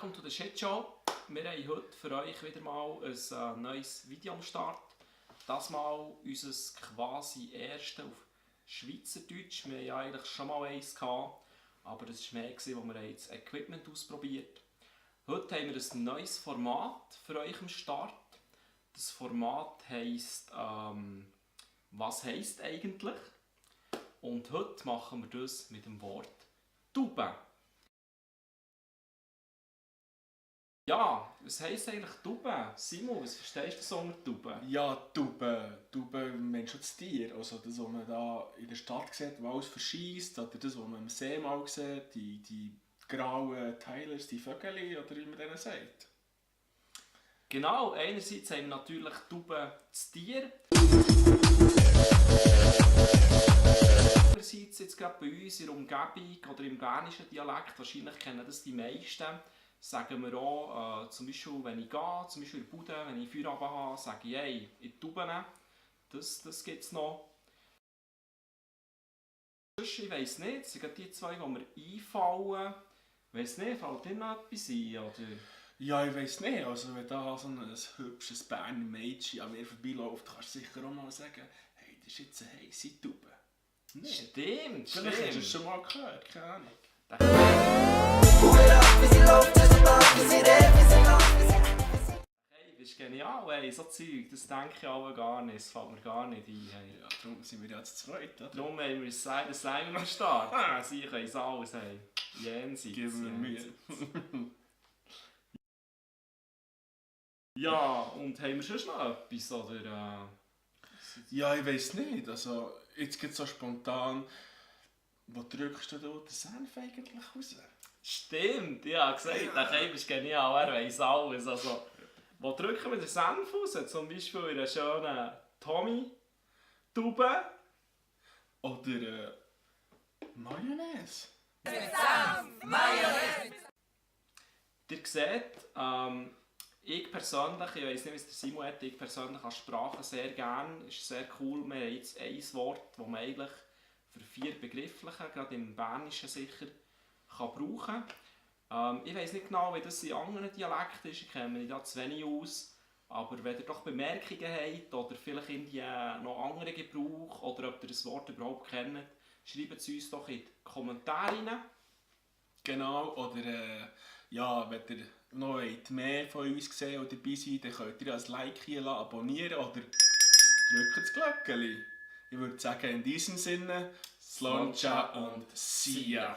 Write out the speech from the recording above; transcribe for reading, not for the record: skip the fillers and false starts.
Welcome to the Shit Show. Wir haben heute für euch wieder mal ein neues Video am Start. Das mal unser quasi erstes auf Schweizerdeutsch. Wir hatten ja eigentlich schon mal eins gehabt, aber das war mehr, wo wir das Equipment ausprobiert haben. Heute haben wir ein neues Format für euch am Start. Das Format heisst «Was heisst eigentlich?» Und heute machen wir das mit dem Wort «Tube». Ja, was heisst eigentlich Tube? Simon, was verstehst du so unter Tube? Ja, Tube. Tube meinst du das Tier? Also das, was man da in der Stadt sieht, wo alles verschießt, oder das, was man im See mal sieht, die grauen Teilers, die Vögel, oder wie man denen sagt. Genau, einerseits haben wir natürlich Tube das Tier. Andererseits jetzt gerade bei uns in der Umgebung oder im bernischen Dialekt, wahrscheinlich kennen das die meisten, sagen wir auch, zum Beispiel wenn ich gehe, zum Beispiel in der Bude, wenn ich Feierabend habe, sage ich «Hey, in die Tube nehmen». Das gibt es noch. Ich weiss nicht, das sind die zwei, die mir einfallen. Ich weiss nicht, fällt dir noch etwas ein? Oder? Ja, ich weiss nicht. Also wenn da so ein hübsches Berner Mädchen an mir vorbeiläuft, kannst du sicher auch mal sagen, hey, das ist jetzt eine heisse Tube. Stimmt, Vielleicht hast du es stimmt. schon mal gehört, keine Ahnung. Hey, das ist genial, ey. So Zeug, das denke ich alle gar nicht, das fällt mir gar nicht ein. Hey. Ja, darum sind wir ja zu zweit, oder? Darum haben wir das Sein am Start. Sie können es alles haben. Jenseits. Geben wir Mühe. Ja, und haben wir sonst noch etwas? Oder, Ja, ich weiss nicht. Also, jetzt geht es so spontan. Wo drückst du da den Senf eigentlich raus? Stimmt, ich habe gesagt, der Keim ist genial, er weiss alles. Also, wo drücken wir den Senf raus? Zum Beispiel in einer schönen Tommy-Tube. Oder Mayonnaise? Ihr seht, ich persönlich, ich weiss nicht, was der Simon hat, ich persönlich an Sprachen sehr gerne. Es ist sehr cool, wir haben jetzt ein Wort, das man eigentlich für 4 Begriffliche, gerade im Bernischen sicher, kann brauchen kann. Ich weiss nicht genau, wie das in anderen Dialekten ist, ich kenne mich da zu wenig aus. Aber wenn ihr doch Bemerkungen habt oder vielleicht irgendwie noch andere Gebrauch oder ob ihr das Wort überhaupt kennt, schreibt es uns doch in die Kommentare rein. Genau, oder ja, wenn ihr noch mehr von uns sehen oder dabei seid, dann könnt ihr als Like hier lassen, abonnieren oder drückt das Glöckchen. Ich würde sagen, in diesem Sinne, Sloncha und See ya!